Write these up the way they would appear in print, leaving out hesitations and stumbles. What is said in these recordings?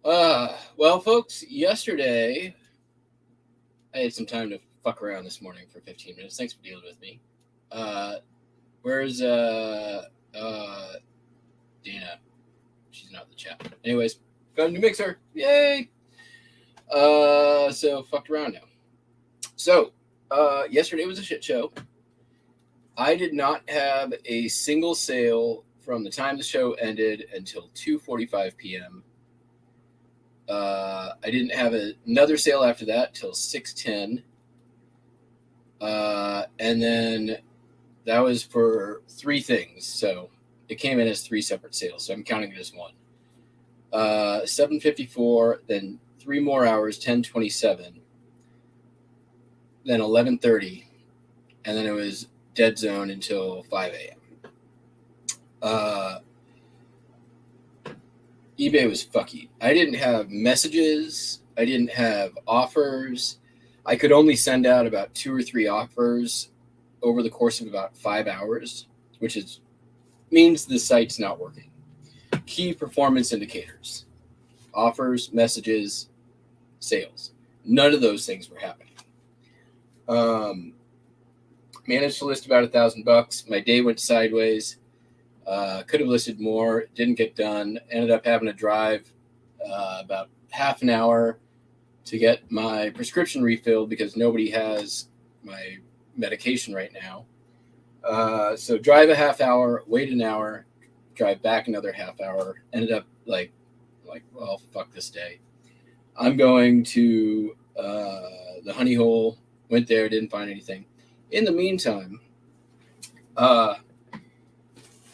Well, folks, yesterday I had some time to fuck around this morning for 15 minutes. Thanks for dealing with me. Uh, where's Dana? She's not in the chat. Anyways, got a new mixer. Yay! So fucked around now. So, yesterday was a shit show. I did not have a single sale from the time the show ended until 2:45 p.m. I didn't have another sale after that till 6:10. And then that was for three things. So it came in as three separate sales. So I'm counting it as one. 7:54, then 3 more hours, 10:27, then 11:30, and then it was dead zone until 5 a.m. eBay was fucky. I didn't have messages. I didn't have offers. I could only send out about 2 or 3 offers over the course of about 5 hours, which means the site's not working. Key performance indicators: offers, messages, sales. None of those things were happening. Managed to list about $1,000. My day went sideways. Could have listed more. Didn't get done. Ended up having to drive about half an hour to get my prescription refilled because nobody has my medication right now. So drive a half hour, wait an hour, drive back another half hour. Ended up like, well, fuck this day. I'm going to the honey hole. Went there, didn't find anything. In the meantime,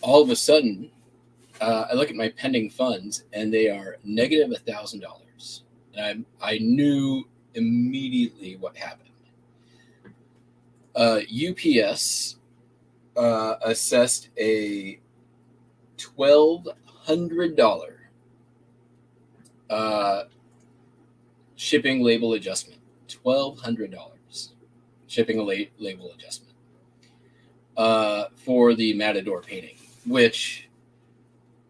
all of a sudden, I look at my pending funds and they are negative $1,000. And I knew immediately what happened. UPS assessed a $1,200 shipping label adjustment. $1,200 shipping label adjustment for the Matador painting, which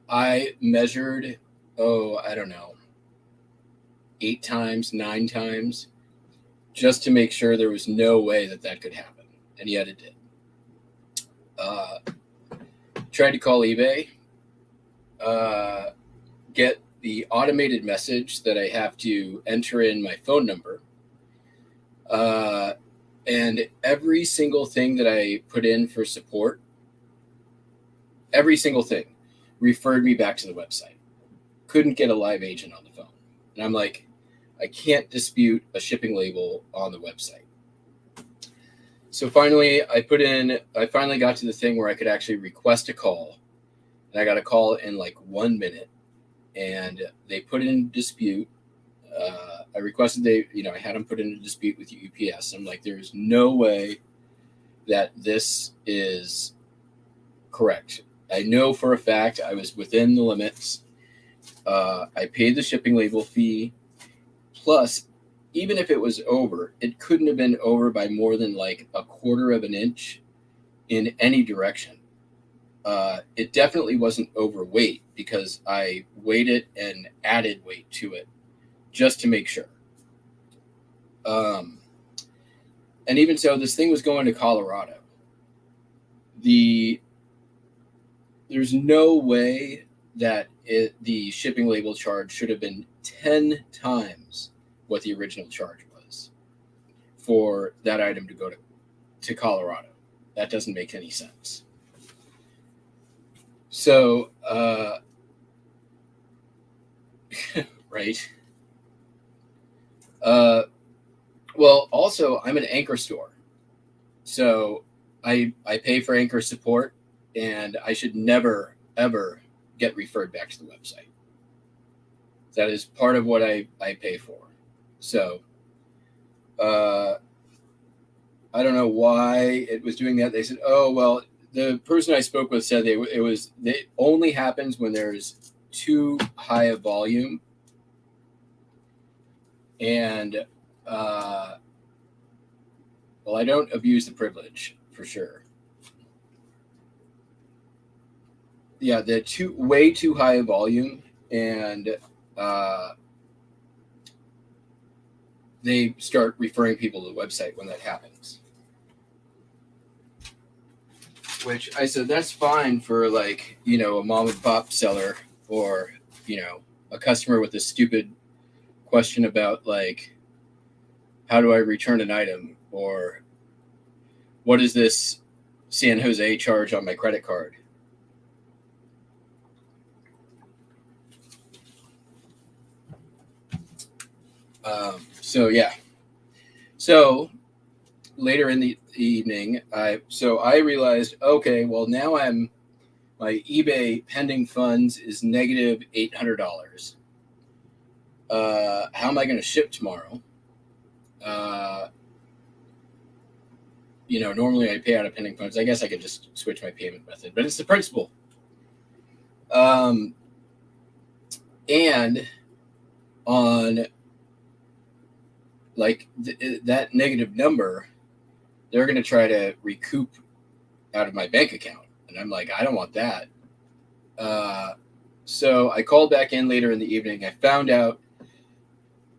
I measured, I don't know, 8 times, 9 times, just to make sure there was no way that could happen. And yet it did. Tried to call eBay, get the automated message that I have to enter in my phone number. And every single thing that I put in for support, every single thing referred me back to the website. Couldn't get a live agent on the phone. And I'm like, I can't dispute a shipping label on the website. So finally, I finally got to the thing where I could actually request a call. And I got a call in like 1 minute. And they put in dispute. I requested I had them put in a dispute with UPS. I'm like, there's no way that this is correct. I know for a fact I was within the limits. I paid the shipping label fee. Plus, even if it was over, it couldn't have been over by more than like 1/4 of an inch in any direction. It definitely wasn't overweight because I weighed it and added weight to it just to make sure. And even so, this thing was going to Colorado. There's no way that the shipping label charge should have been 10 times what the original charge was for that item to go to Colorado. That doesn't make any sense. So, right. Well, also, I'm an Anchor store. So I pay for Anchor support, and I should never, ever get referred back to the website. That is part of what I pay for. So I don't know why it was doing that. They said, oh, well, the person I spoke with said it only happens when there's too high a volume. And, well, I don't abuse the privilege for sure. Yeah, the way too high a volume, and they start referring people to the website when that happens. Which I said, that's fine for like, you know, a mom and pop seller or, you know, a customer with a stupid question about like, how do I return an item? Or what is this San Jose charge on my credit card? So yeah. So later in the evening, I realized, okay, well now my eBay pending funds is negative $800. How am I going to ship tomorrow? You know, normally I pay out of pending funds. I guess I could just switch my payment method, but it's the principle. And on like that negative number, they're going to try to recoup out of my bank account. And I'm like, I don't want that. So I called back in later in the evening. I found out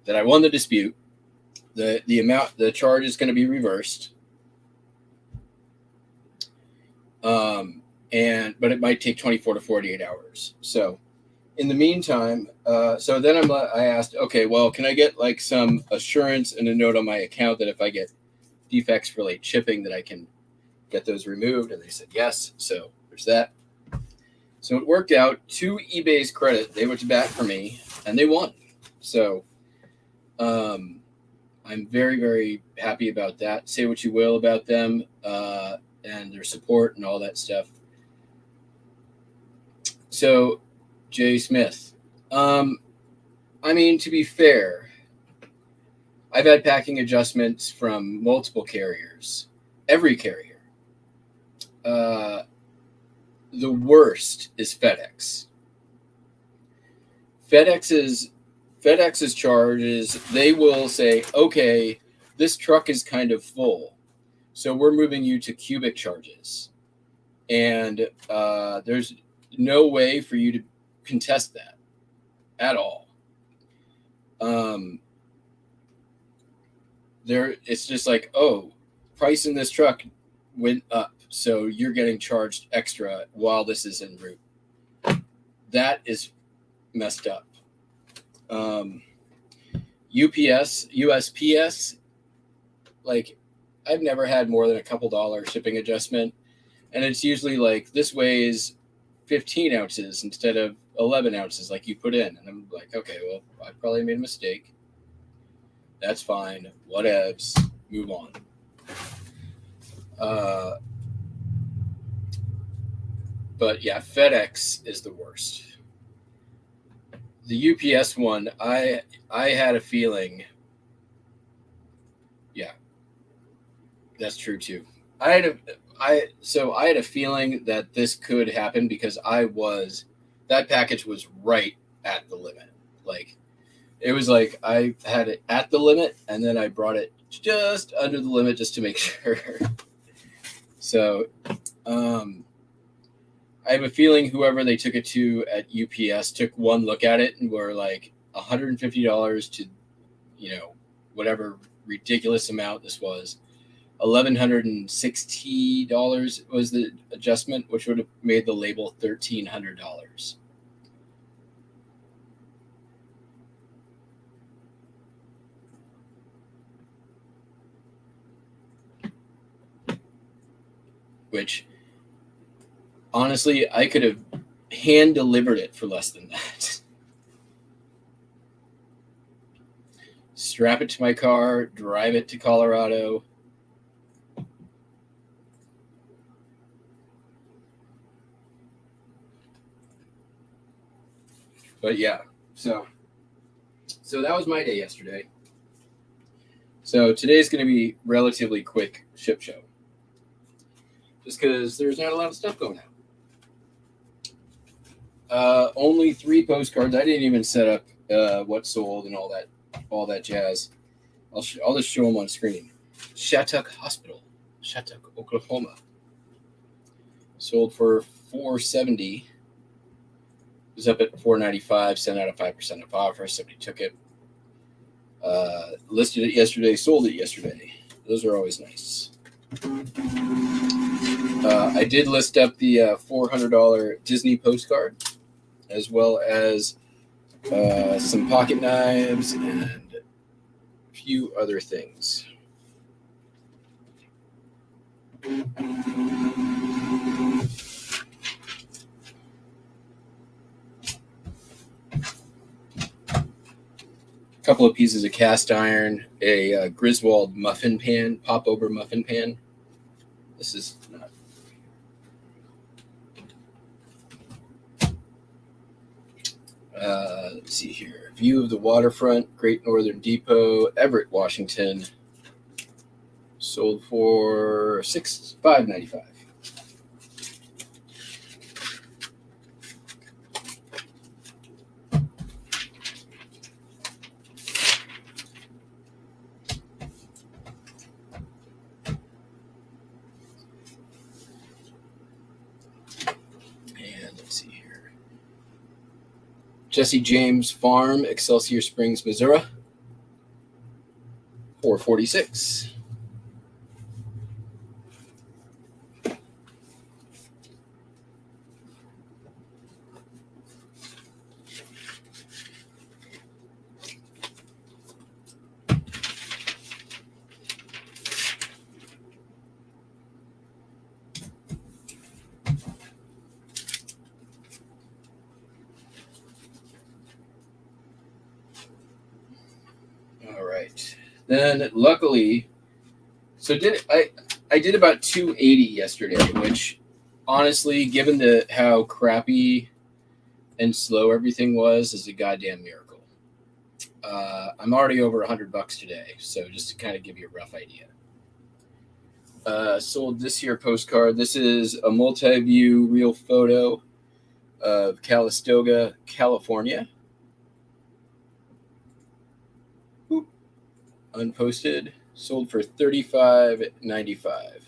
that I won the dispute. The charge is going to be reversed. But it might take 24 to 48 hours. So in the meantime, so then I asked, okay, well, can I get like some assurance and a note on my account that if I get defects for late shipping that I can get those removed? And they said yes. So there's that. So it worked out to eBay's credit. They went to bat for me and they won. So I'm very, very happy about that. Say what you will about them and their support and all that stuff. So Jay Smith, I mean, to be fair, I've had packing adjustments from multiple carriers, every carrier. The worst is FedEx. FedEx's charge is they will say, okay, this truck is kind of full, so we're moving you to cubic charges. And there's no way for you to contest that at all. It's just like, oh, price in this truck went up, so you're getting charged extra while this is en route. That is messed up. USPS, like I've never had more than a couple $1 shipping adjustment, and it's usually like this weighs 15 ounces instead of 11 ounces like you put in. And I'm like, okay, well, I probably made a mistake. That's fine. Whatevs. Move on. But yeah, FedEx is the worst. The UPS one, I had a feeling. Yeah, that's true too. I had a feeling that this could happen because that package was right at the limit. Like it was like I had it at the limit and then I brought it just under the limit just to make sure. So I have a feeling whoever they took it to at UPS took one look at it and were like $150 to, you know, whatever ridiculous amount this was. $1,160 was the adjustment, which would have made the label $1,300. Which, honestly, I could have hand delivered it for less than that. Strap it to my car, drive it to Colorado. But yeah, so that was my day yesterday. So today's going to be relatively quick ship show. Just because there's not a lot of stuff going on. Only 3 postcards. I didn't even set up what sold and all that jazz. I'll just show them on screen. Shattuck Hospital, Shattuck, Oklahoma. Sold for $470. It was up at $495. Sent out a 5% off offer. Somebody took it. Listed it yesterday, sold it yesterday. Those are always nice. I did list up the $400 Disney postcard, as well as some pocket knives and a few other things. A couple of pieces of cast iron, a Griswold muffin pan, pop-over muffin pan. This is not. Let's see here. View of the waterfront, Great Northern Depot, Everett, Washington. Sold for $5.95. And let's see here. Jesse James Farm, Excelsior Springs, Missouri. $4.46. All right. Then luckily, I did about 280 yesterday, which honestly, given how crappy and slow everything was, is a goddamn miracle. I'm already over $100 today, so just to kind of give you a rough idea. Sold this here postcard. This is a multi-view real photo of Calistoga, California. Boop. Unposted. Sold for $35.95.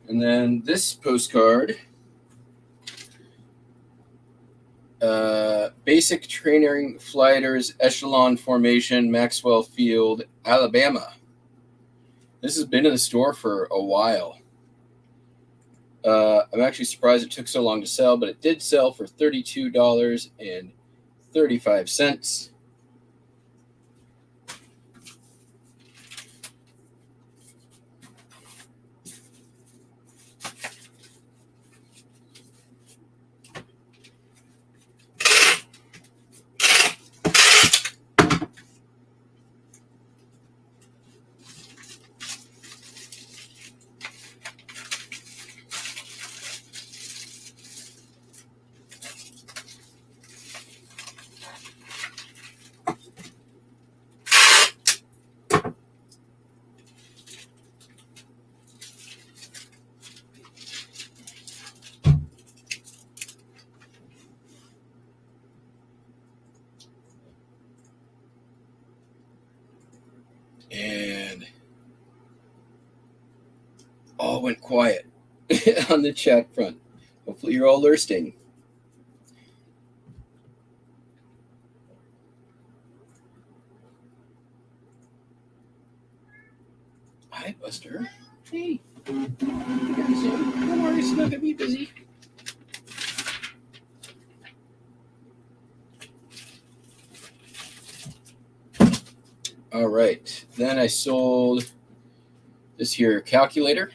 And then this postcard, Basic Training Flighters Echelon Formation, Maxwell Field, Alabama. This has been in the store for a while. I'm actually surprised it took so long to sell, but it did sell for $32.35. And all went quiet on the chat front. Hopefully you're all listening. Hi, Buster. Hey, you got Zoom. Don't worry, it's not going to be busy. All right. Then I sold this here calculator.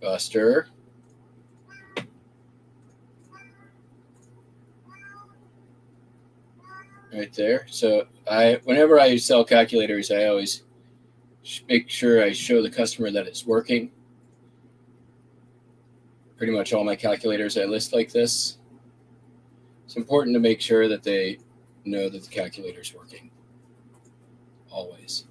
Buster. Right there. So whenever I sell calculators, I always make sure I show the customer that it's working. Pretty much all my calculators I list like this. It's important to make sure that they know that the calculator is working. Always.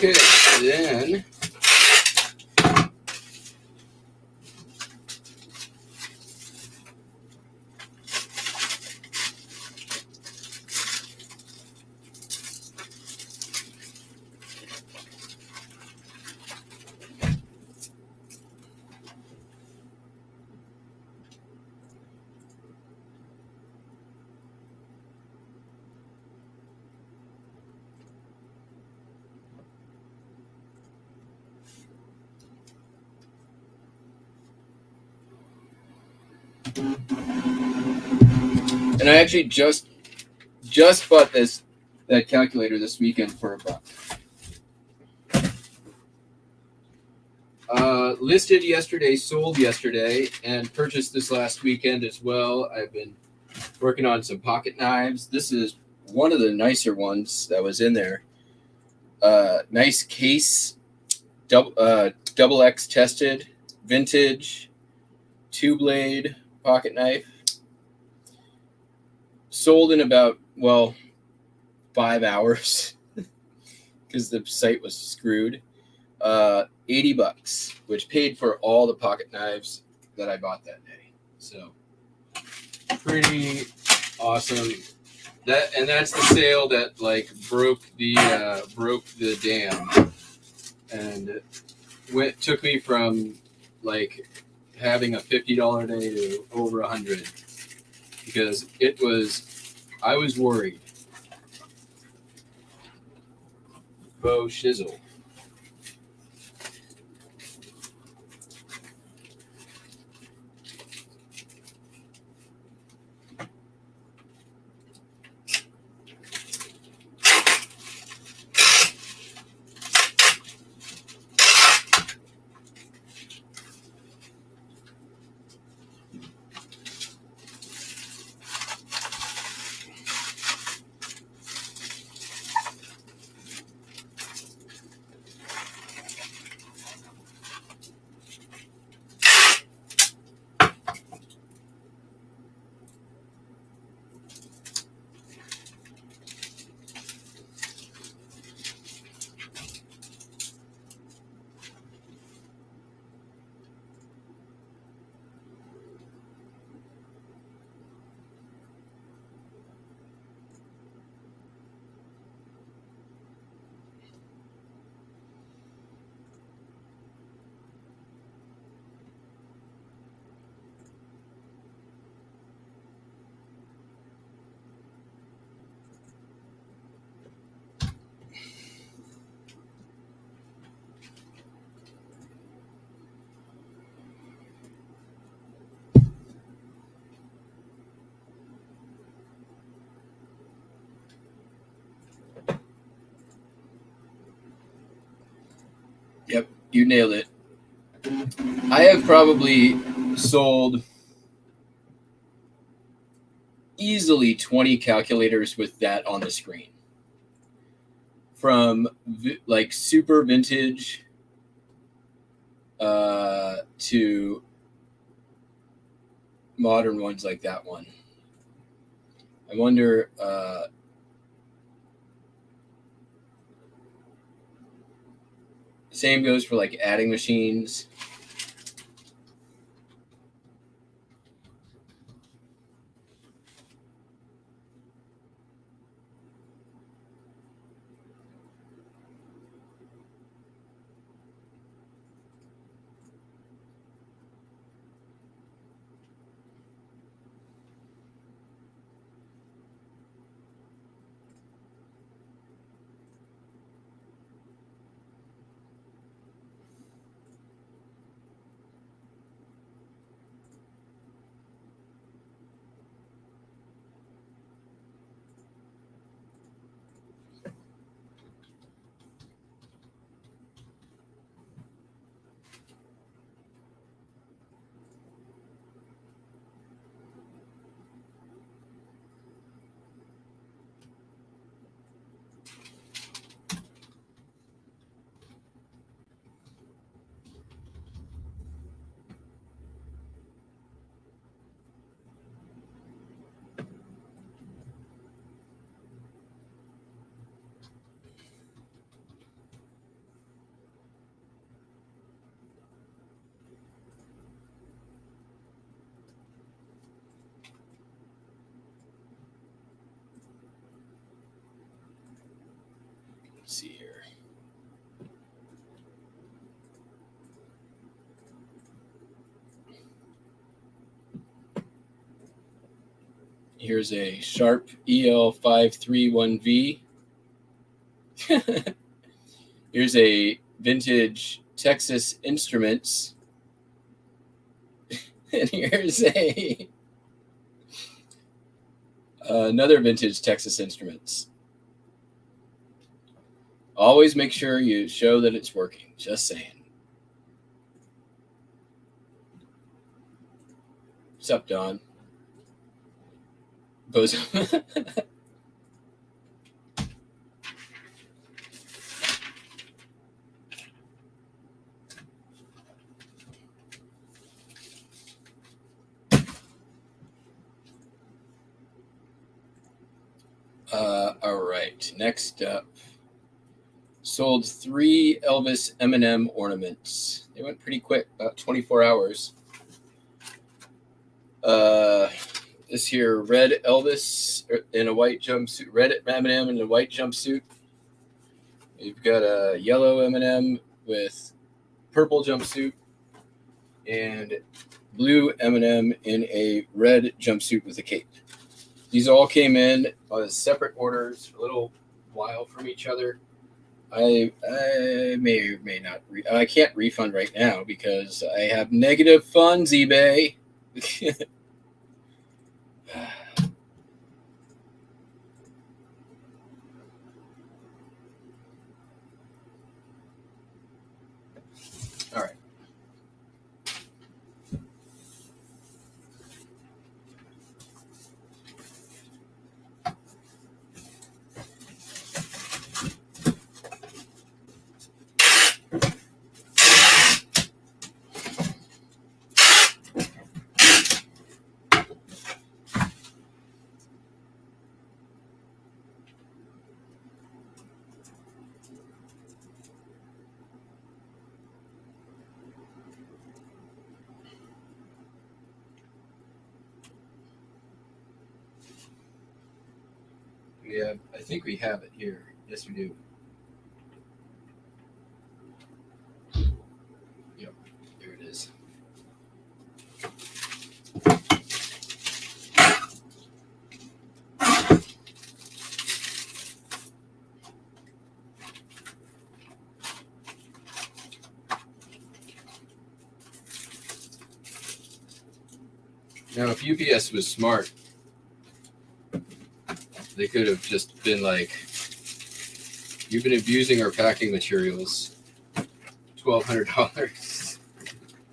Okay, then and I actually just bought that calculator this weekend for $1. Listed yesterday, sold yesterday, and purchased this last weekend as well. I've been working on some pocket knives. This is one of the nicer ones that was in there. Nice case, double X tested, vintage, 2-blade pocket knife. Sold in about 5 hours because the site was screwed. $80, which paid for all the pocket knives that I bought that day. So pretty awesome. That's the sale that broke the dam, and took me from having a $50 day to over $100, because I was worried. Bo shizzle. Yep, you nailed it. I have probably sold easily 20 calculators with that on the screen. From super vintage to modern ones like that one. I wonder, same goes for like adding machines. Let's see here. Here's a Sharp EL531V. Here's a vintage Texas Instruments. And here's another vintage Texas Instruments. Always make sure you show that it's working. Just saying. What's up, Don? Bozo. All right. Next up, sold 3 Elvis M&M ornaments. They went pretty quick, about 24 hours. This here, red Elvis in a white jumpsuit, red M&M in a white jumpsuit. You've got a yellow M&M with purple jumpsuit, and blue M&M in a red jumpsuit with a cape. These all came in as separate orders for a little while from each other. I may or may not. I can't refund right now because I have negative funds, eBay. All right. Yeah, I think we have it here. Yes, we do. Yep, there it is. Now, if UPS was smart, they could have just been like, you've been abusing our packing materials, $1,200.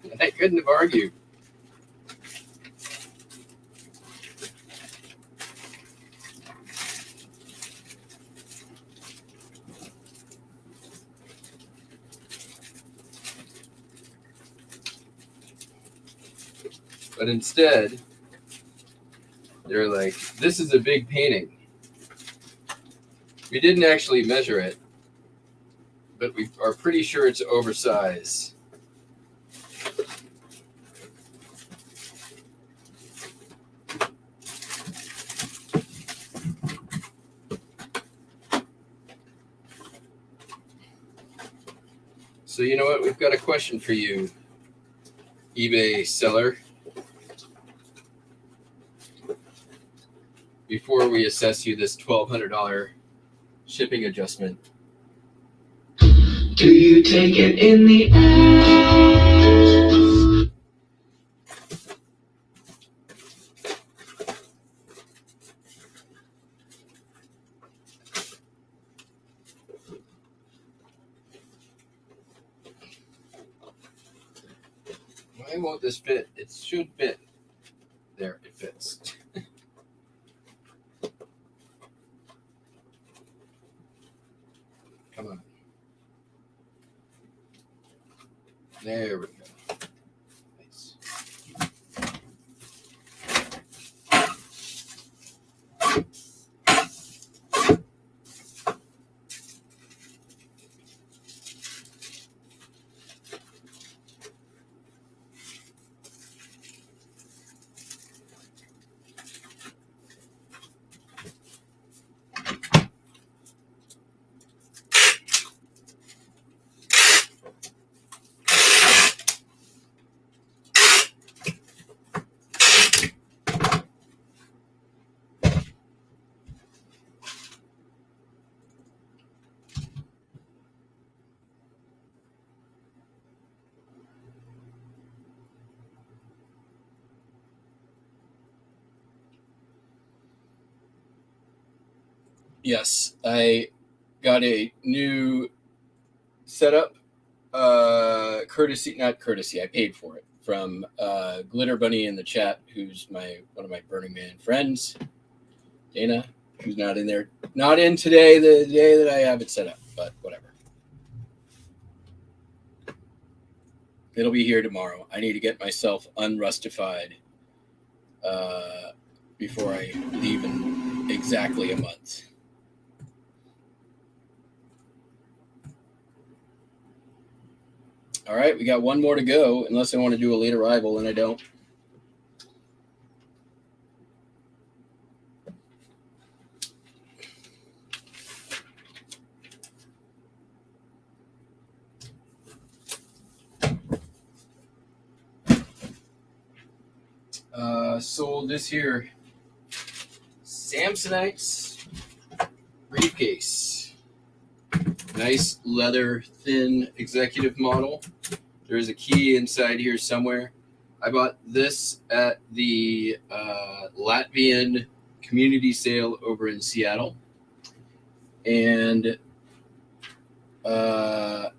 And I couldn't have argued. But instead, they're like, this is a big painting. We didn't actually measure it, but we are pretty sure it's oversized. So you know what? We've got a question for you, eBay seller. Before we assess you this $1,200 shipping adjustment. Do you take it in the ass? Why won't this fit? It should fit. There, it fits. Come on. There we go. Nice. Yes, I got a new setup. Not courtesy. I paid for it from Glitter Bunny in the chat, who's one of my Burning Man friends, Dana, who's not in there, not in today, the day that I have it set up, but whatever. It'll be here tomorrow. I need to get myself unrustified before I leave in exactly a month. All right, we got one more to go, unless I want to do a late arrival, and I don't. Sold this here Samsonite's briefcase. Nice leather, thin executive model. There's a key inside here somewhere. I bought this at the Latvian community sale over in Seattle. And I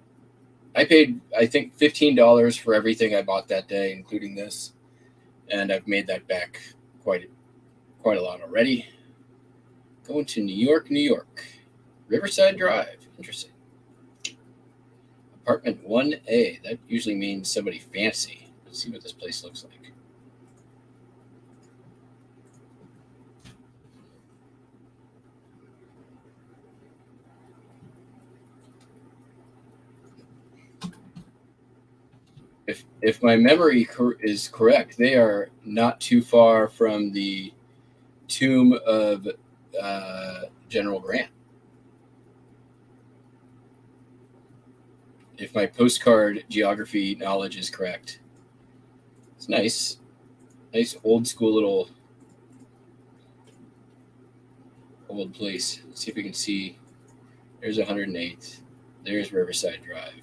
paid, I think, $15 for everything I bought that day, including this. And I've made that back quite a lot already. Going to New York, New York. Riverside Drive. Interesting. Apartment 1A. That usually means somebody fancy. Let's see what this place looks like. If my memory is correct, they are not too far from the tomb of General Grant. If my postcard geography knowledge is correct. It's nice. Nice old school little old place. Let's see if we can see. There's 108th. There's Riverside Drive.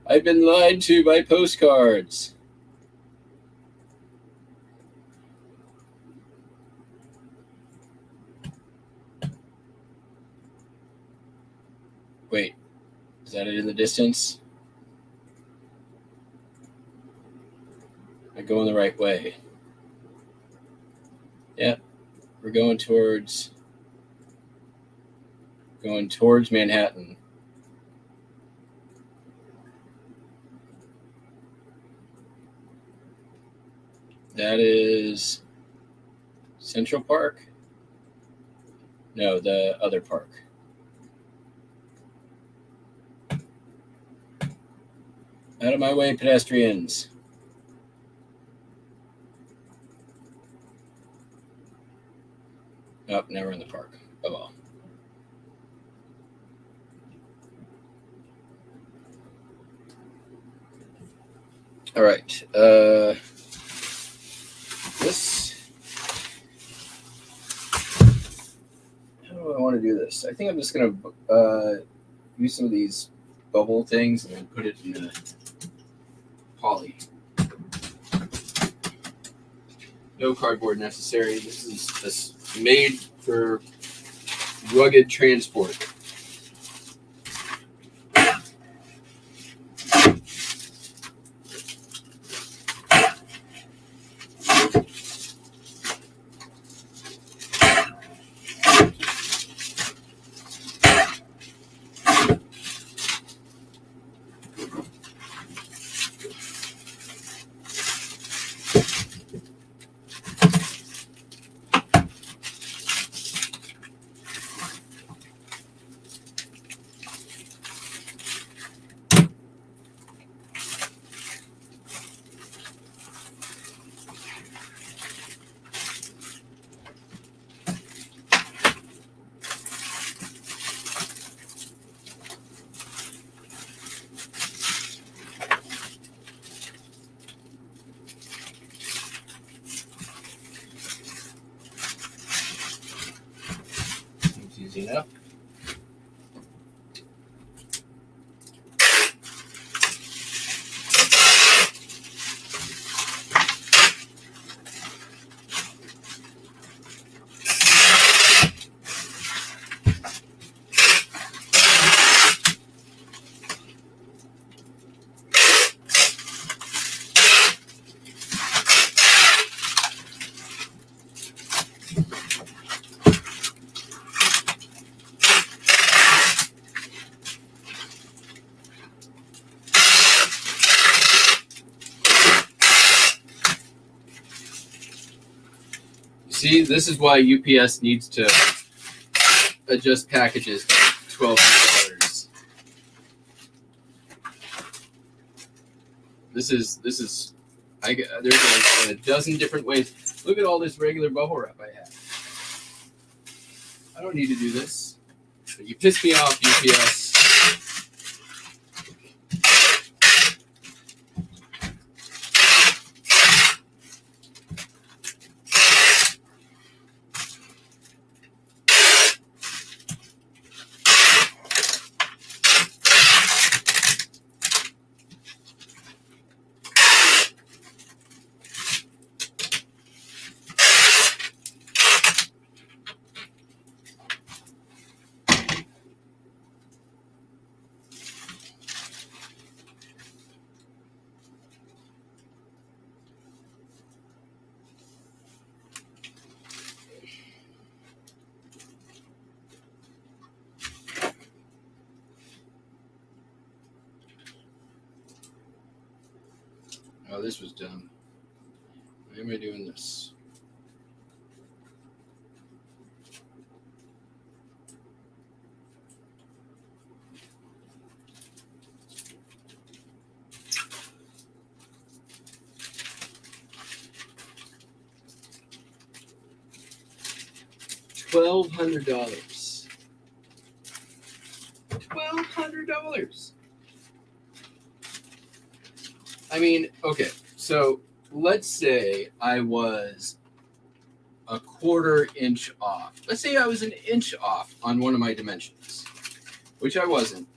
I've been lied to by postcards. Wait, is that it in the distance? I go in the right way. Yeah, we're going towards Manhattan. That is Central Park? No, the other park. Out of my way, pedestrians. Oh, now we're in the park. Oh well. All right. This. How do I want to do this? I think I'm just gonna use some of these bubble things and then put it in a poly. No cardboard necessary. This is made for rugged transport. It's easy enough. See, this is why UPS needs to adjust packages by $1,200. There's like a dozen different ways. Look at all this regular bubble wrap I have. I don't need to do this. But you piss me off, UPS. Oh, this was dumb. Why am I doing this? $1,200. $1,200. I mean, okay, so let's say I was a quarter inch off. Let's say I was an inch off on one of my dimensions, which I wasn't,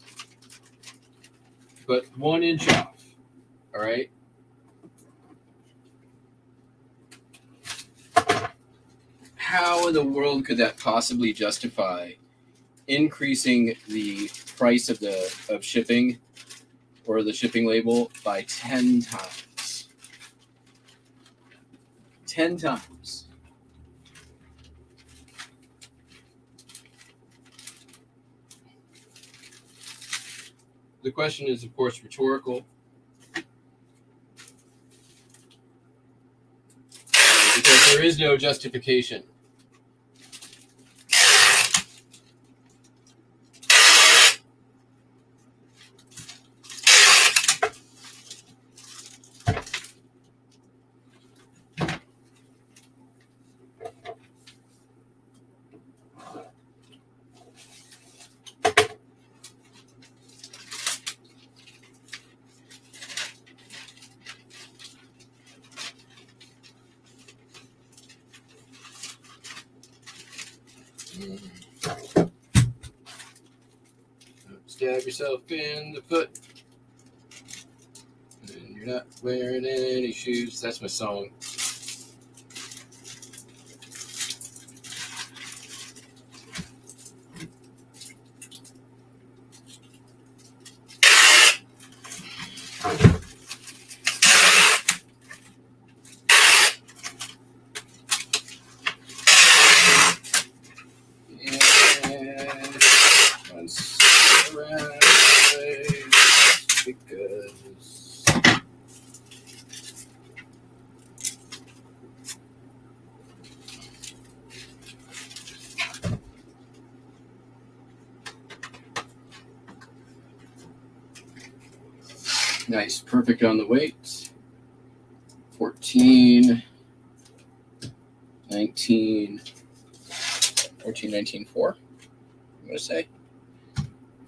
but 1 inch off. All right. How in the world could that possibly justify increasing the price of shipping or the shipping label by 10 times? 10 times. The question is, of course, rhetorical. Because there is no justification. Stab yourself in the foot. And you're not wearing any shoes. That's my song. Nice, perfect on the weight. 14, 19, 14, 19, 4. I'm going to say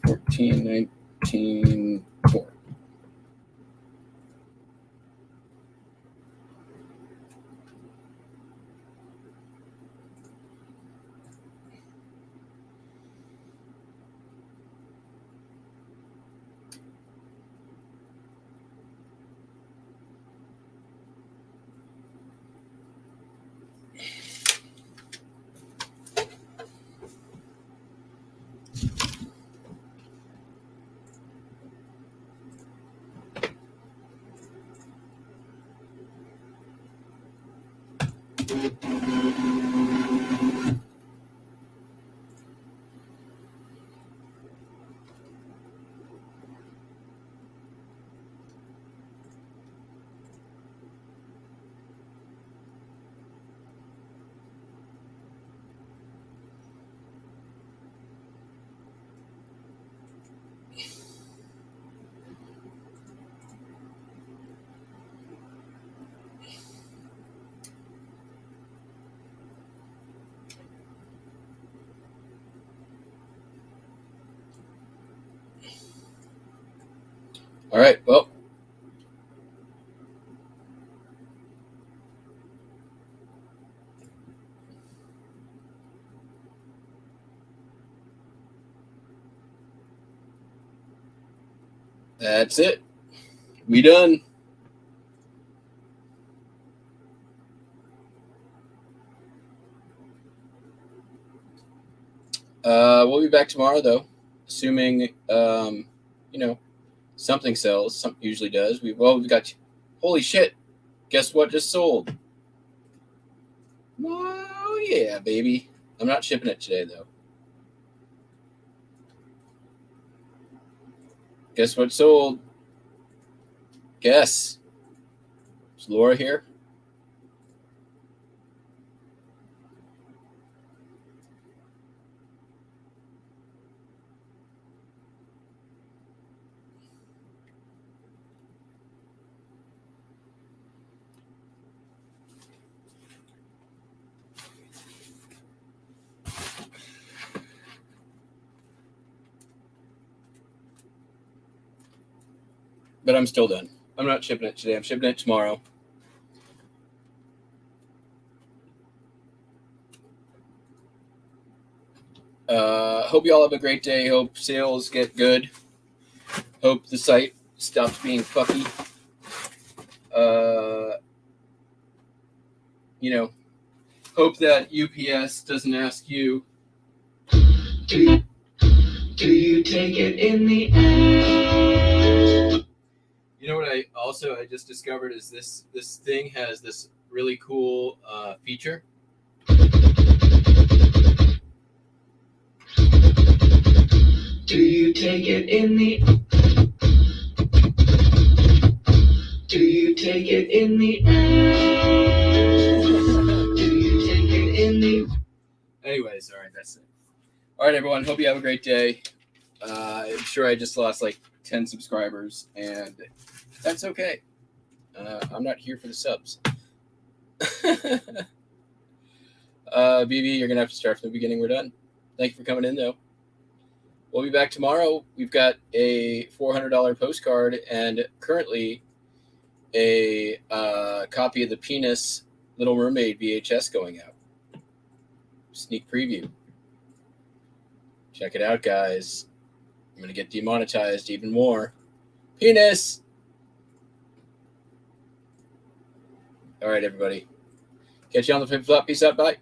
14, 19, 4. All right, well. That's it. We done. We'll be back tomorrow, though, assuming, something sells. Something usually does. We've got, holy shit, guess what just sold? Oh, yeah, baby. I'm not shipping it today, though. Guess what sold? Guess. Is Laura here? But I'm still done. I'm not shipping it today. I'm shipping it tomorrow. Hope you all have a great day. Hope sales get good. Hope the site stops being fucky. Hope that UPS doesn't ask you. Do you take it in the end? You know what I just discovered is this thing has this really cool feature. Do you take it in the? Do you take it in the? Do you take it in the? Anyways, all right, that's it. All right, everyone. Hope you have a great day. I'm sure I just lost like 10 subscribers, and that's okay. I'm not here for the subs. BB, you're going to have to start from the beginning. We're done. Thank you for coming in, though. We'll be back tomorrow. We've got a $400 postcard and currently a copy of the Penis Little Mermaid VHS going out. Sneak preview. Check it out, guys. I'm going to get demonetized even more. Penis! All right, everybody. Catch you on the flip flop. Peace out. Bye.